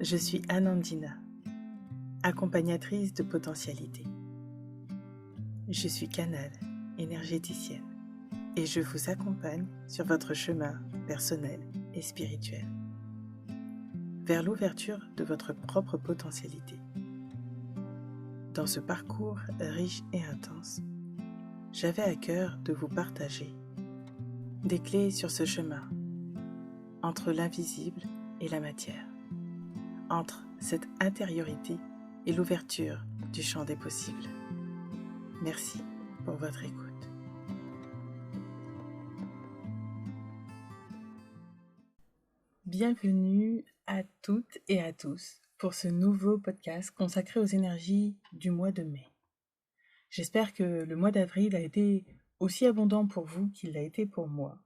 Je suis Anandina, accompagnatrice de potentialité. Je suis canal, énergéticienne, et je vous accompagne sur votre chemin personnel et spirituel, vers l'ouverture de votre propre potentialité. Dans ce parcours riche et intense, j'avais à cœur de vous partager des clés sur ce chemin, entre l'invisible et la matière, entre cette intériorité et l'ouverture du champ des possibles. Merci pour votre écoute. Bienvenue à toutes et à tous pour ce nouveau podcast consacré aux énergies du mois de mai. J'espère que le mois d'avril a été aussi abondant pour vous qu'il l'a été pour moi,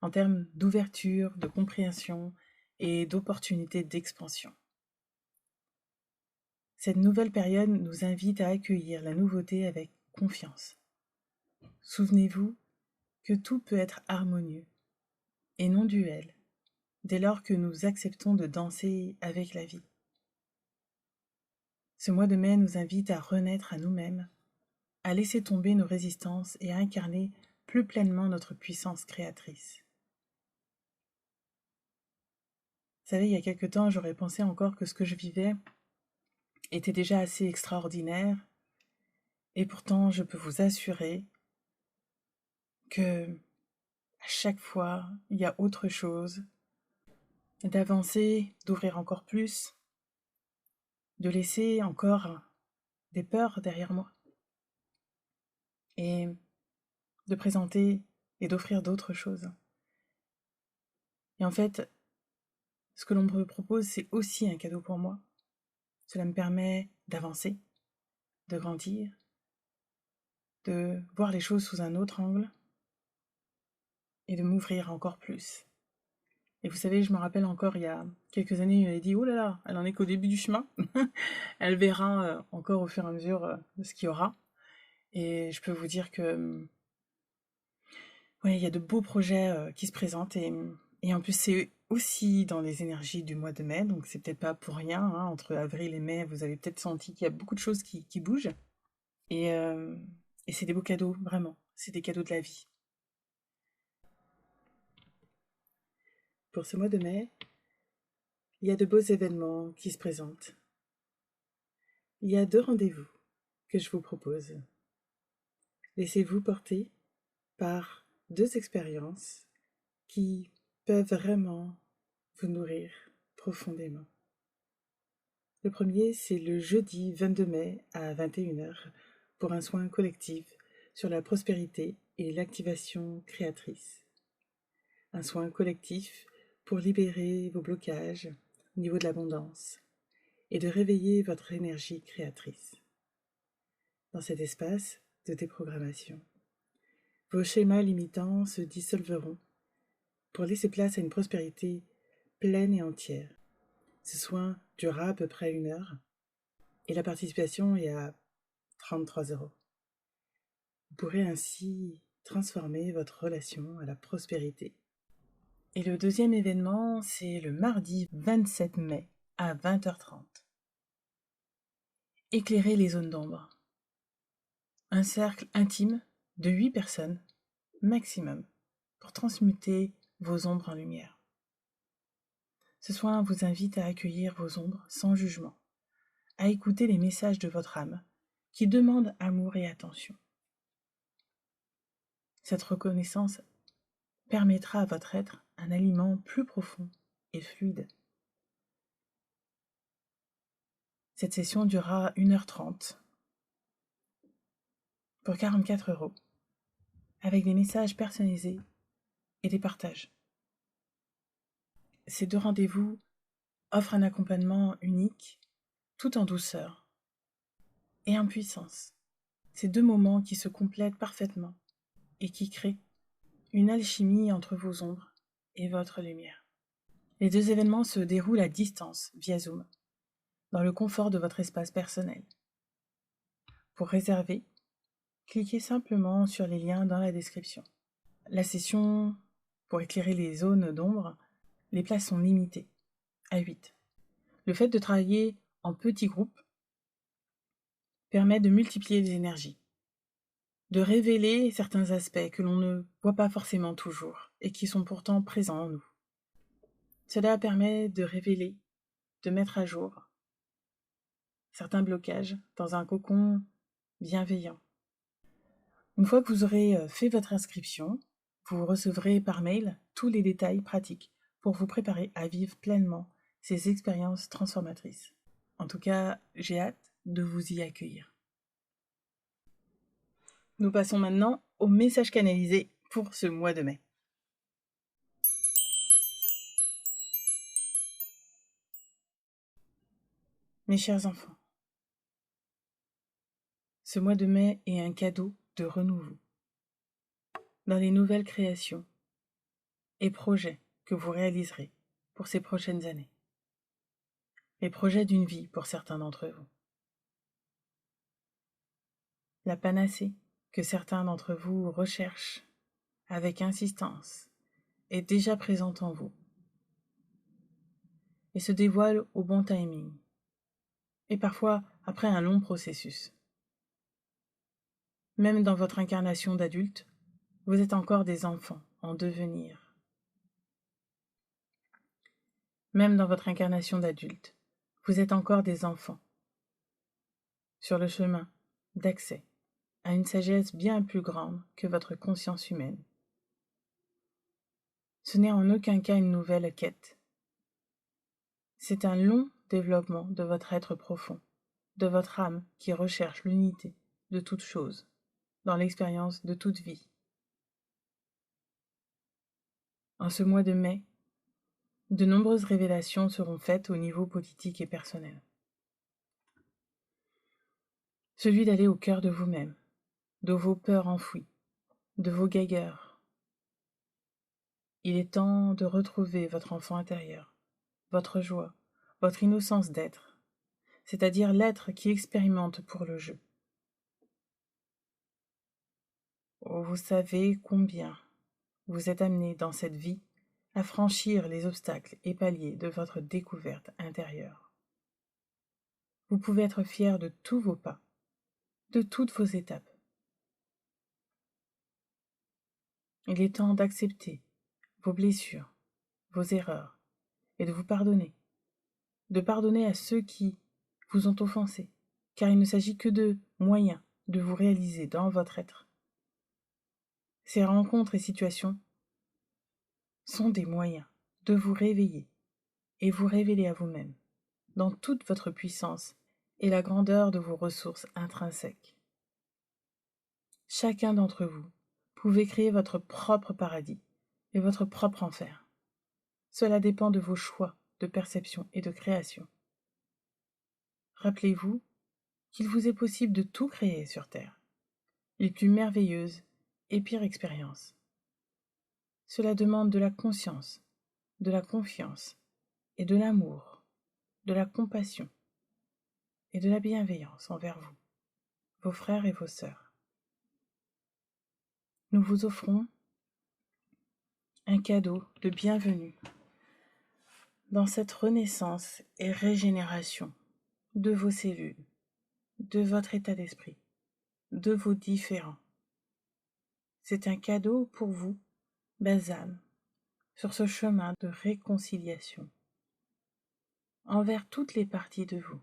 en termes d'ouverture, de compréhension et d'opportunités d'expansion. Cette nouvelle période nous invite à accueillir la nouveauté avec confiance. Souvenez-vous que tout peut être harmonieux et non duel, dès lors que nous acceptons de danser avec la vie. Ce mois de mai nous invite à renaître à nous-mêmes, à laisser tomber nos résistances et à incarner plus pleinement notre puissance créatrice. Vous savez, il y a quelque temps, j'aurais pensé encore que ce que je vivais était déjà assez extraordinaire, et pourtant je peux vous assurer que à chaque fois, il y a autre chose, d'avancer, d'ouvrir encore plus, de laisser encore des peurs derrière moi, et de présenter et d'offrir d'autres choses. Et en fait, ce que l'on me propose, c'est aussi un cadeau pour moi. Cela me permet d'avancer, de grandir, de voir les choses sous un autre angle et de m'ouvrir encore plus. Et vous savez, je me rappelle encore, il y a quelques années, il m'avait dit « Oh là là, elle en est qu'au début du chemin, elle verra encore au fur et à mesure de ce qu'il y aura. » Et je peux vous dire que ouais, il y a de beaux projets qui se présentent et en plus c'est aussi dans les énergies du mois de mai, donc c'est peut-être pas pour rien, hein, entre avril et mai, vous avez peut-être senti qu'il y a beaucoup de choses qui bougent et c'est des beaux cadeaux, vraiment, c'est des cadeaux de la vie. Pour ce mois de mai, il y a de beaux événements qui se présentent. Il y a 2 rendez-vous que je vous propose. Laissez-vous porter par 2 expériences qui peuvent vraiment vous nourrir profondément. Le premier, c'est le jeudi 22 mai à 21h pour un soin collectif sur la prospérité et l'activation créatrice. Un soin collectif pour libérer vos blocages au niveau de l'abondance et de réveiller votre énergie créatrice. Dans cet espace de déprogrammation, vos schémas limitants se dissolveront pour laisser place à une prospérité pleine et entière. Ce soin durera à peu près 1 heure et la participation est à 33 €. Vous pourrez ainsi transformer votre relation à la prospérité. Et le deuxième événement, c'est le mardi 27 mai à 20h30. Éclairer les zones d'ombre. Un cercle intime de 8 personnes maximum pour transmuter vos ombres en lumière. Ce soin vous invite à accueillir vos ombres sans jugement, à écouter les messages de votre âme qui demandent amour et attention. Cette reconnaissance permettra à votre être un aliment plus profond et fluide. Cette session durera 1h30 pour 44 €, avec des messages personnalisés et des partages. Ces 2 rendez-vous offrent un accompagnement unique, tout en douceur et en puissance. Ces 2 moments qui se complètent parfaitement et qui créent une alchimie entre vos ombres et votre lumière. Les 2 événements se déroulent à distance via Zoom, dans le confort de votre espace personnel. Pour réserver, cliquez simplement sur les liens dans la description. La session pour éclairer les zones d'ombre, les places sont limitées à 8. Le fait de travailler en petits groupes permet de multiplier les énergies, de révéler certains aspects que l'on ne voit pas forcément toujours et qui sont pourtant présents en nous. Cela permet de révéler, de mettre à jour certains blocages dans un cocon bienveillant. Une fois que vous aurez fait votre inscription, vous recevrez par mail tous les détails pratiques pour vous préparer à vivre pleinement ces expériences transformatrices. En tout cas, j'ai hâte de vous y accueillir. Nous passons maintenant au message canalisé pour ce mois de mai. Mes chers enfants, ce mois de mai est un cadeau de renouveau. Dans les nouvelles créations et projets que vous réaliserez pour ces prochaines années. Les projets d'une vie pour certains d'entre vous. La panacée que certains d'entre vous recherchent avec insistance est déjà présente en vous et se dévoile au bon timing et parfois après un long processus. Même dans votre incarnation d'adulte, vous êtes encore des enfants en devenir. Même dans votre incarnation d'adulte, vous êtes encore des enfants sur le chemin d'accès à une sagesse bien plus grande que votre conscience humaine. Ce n'est en aucun cas une nouvelle quête. C'est un long développement de votre être profond, de votre âme qui recherche l'unité de toute chose, dans l'expérience de toute vie. En ce mois de mai, de nombreuses révélations seront faites au niveau politique et personnel. Celui d'aller au cœur de vous-même, de vos peurs enfouies, de vos guéguerres. Il est temps de retrouver votre enfant intérieur, votre joie, votre innocence d'être, c'est-à-dire l'être qui expérimente pour le jeu. Oh, vous savez combien vous êtes amené dans cette vie à franchir les obstacles et paliers de votre découverte intérieure. Vous pouvez être fier de tous vos pas, de toutes vos étapes. Il est temps d'accepter vos blessures, vos erreurs, et de vous pardonner. De pardonner à ceux qui vous ont offensé, car il ne s'agit que de moyens de vous réaliser dans votre être. Ces rencontres et situations sont des moyens de vous réveiller et vous révéler à vous-même, dans toute votre puissance et la grandeur de vos ressources intrinsèques. Chacun d'entre vous pouvez créer votre propre paradis et votre propre enfer. Cela dépend de vos choix de perception et de création. Rappelez-vous qu'il vous est possible de tout créer sur Terre, les plus merveilleuses et pires expériences. Cela demande de la conscience, de la confiance et de l'amour, de la compassion et de la bienveillance envers vous, vos frères et vos sœurs. Nous vous offrons un cadeau de bienvenue dans cette renaissance et régénération de vos cellules, de votre état d'esprit, de vos différents. C'est un cadeau pour vous, balsame, sur ce chemin de réconciliation envers toutes les parties de vous.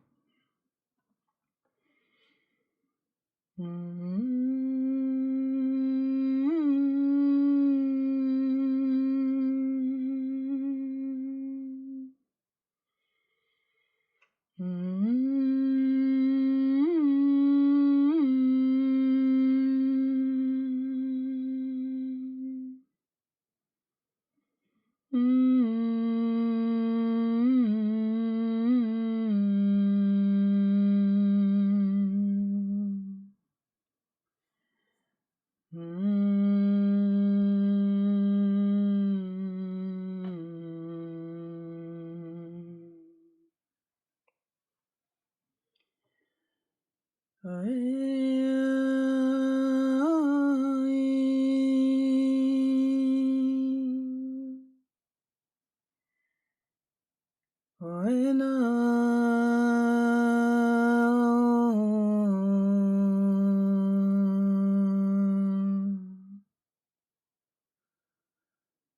Oena,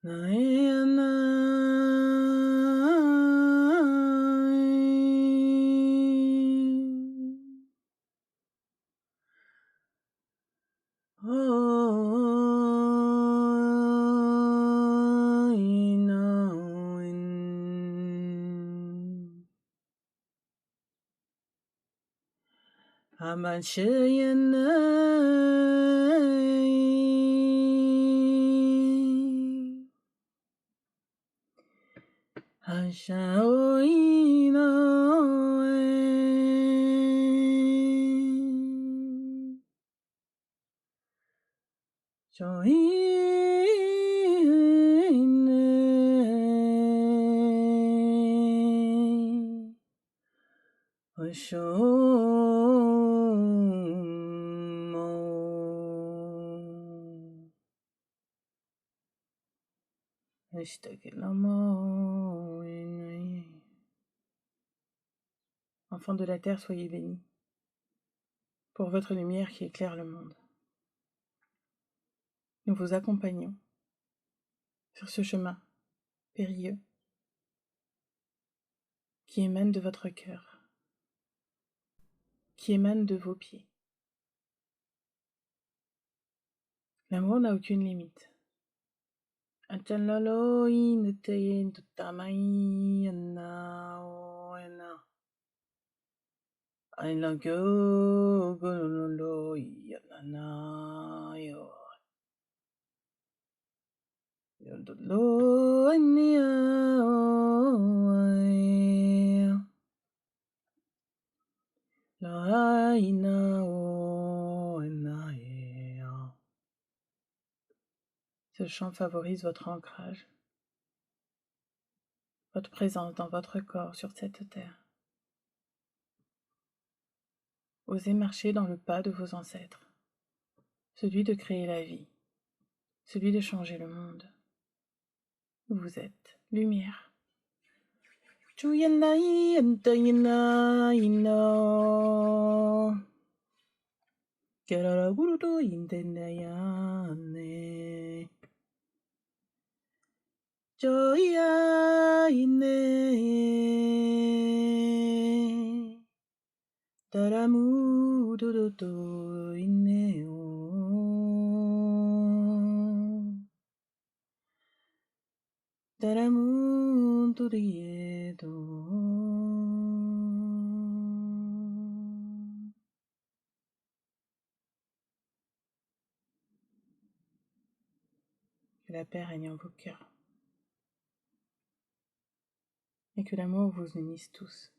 Naena, Amashayana, Ashaoina, Joine, Oshomo, Ashtakelamo, Enfants de la terre, soyez bénis, pour votre lumière qui éclaire le monde. Nous vous accompagnons sur ce chemin périlleux qui émane de votre cœur, qui émane de vos pieds. L'amour n'a aucune limite. Achalalo inete tutamai ana oena. Ailago gololo yanana yo. Yodolo ania oe. La ina oena ea. Ce chant favorise votre ancrage, votre présence dans votre corps sur cette terre. Osez marcher dans le pas de vos ancêtres, celui de créer la vie, celui de changer le monde. Vous êtes lumière. Chuyanai antayana ino. Keraraguruto intenayane. Joya ine. Taramu dodoto ineo. Taramu toriedo. Que la paix règne en vos cœurs. Et que l'amour vous unisse tous.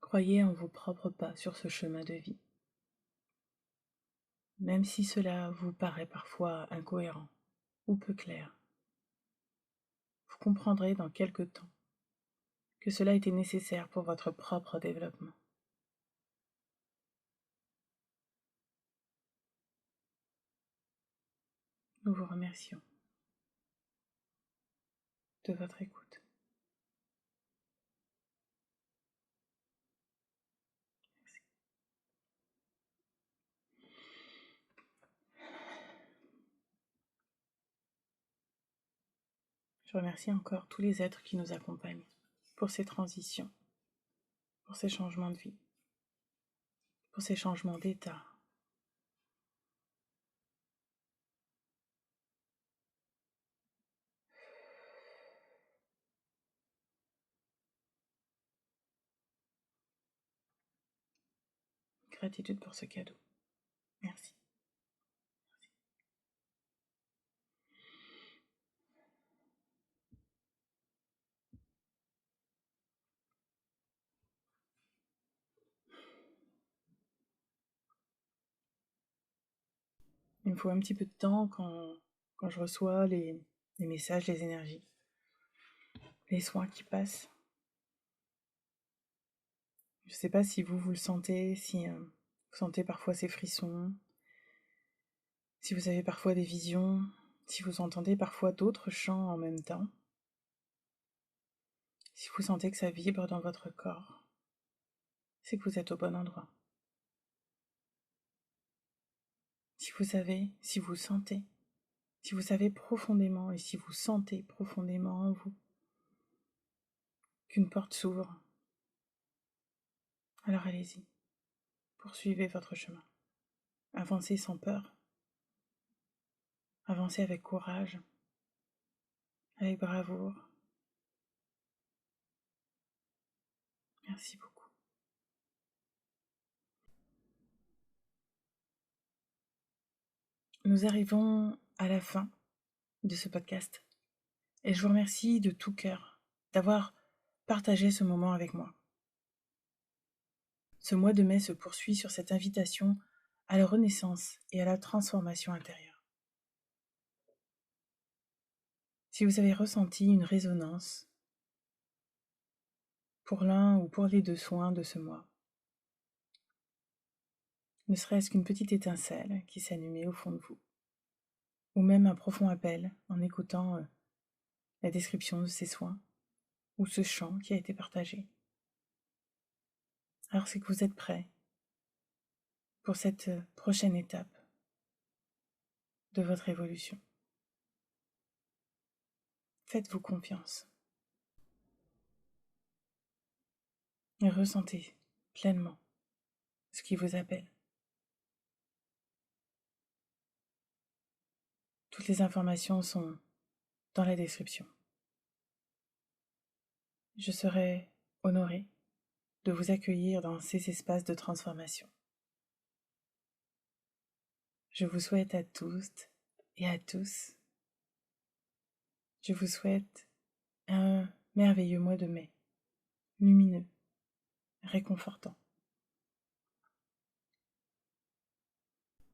Croyez en vos propres pas sur ce chemin de vie, même si cela vous paraît parfois incohérent ou peu clair. Vous comprendrez dans quelque temps que cela était nécessaire pour votre propre développement. Nous vous remercions de votre écoute. Merci. Je remercie encore tous les êtres qui nous accompagnent pour ces transitions, pour ces changements de vie, pour ces changements d'état. Gratitude pour ce cadeau. Merci. Il me faut un petit peu de temps quand je reçois les messages, les énergies, les soins qui passent. Je ne sais pas si vous le sentez, si vous vous sentez parfois ces frissons, si vous avez parfois des visions, si vous entendez parfois d'autres chants en même temps, si vous sentez que ça vibre dans votre corps, c'est que vous êtes au bon endroit. Si vous savez, si vous sentez, si vous savez profondément et si vous sentez profondément en vous qu'une porte s'ouvre, alors allez-y, poursuivez votre chemin. Avancez sans peur, avancez avec courage, avec bravoure. Merci beaucoup. Nous arrivons à la fin de ce podcast et je vous remercie de tout cœur d'avoir partagé ce moment avec moi. Ce mois de mai se poursuit sur cette invitation à la renaissance et à la transformation intérieure. Si vous avez ressenti une résonance pour l'un ou pour les deux soins de ce mois, ne serait-ce qu'une petite étincelle qui s'allumait au fond de vous, ou même un profond appel en écoutant la description de ces soins, ou ce chant qui a été partagé, alors c'est que vous êtes prêt pour cette prochaine étape de votre évolution. Faites-vous confiance et ressentez pleinement ce qui vous appelle. Toutes les informations sont dans la description. Je serai honorée de vous accueillir dans ces espaces de transformation. Je vous souhaite à tous et à tous, je vous souhaite un merveilleux mois de mai, lumineux, réconfortant,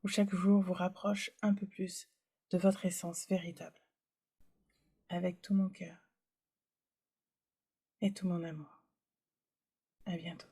où chaque jour vous rapproche un peu plus de votre essence véritable, avec tout mon cœur et tout mon amour. À bientôt.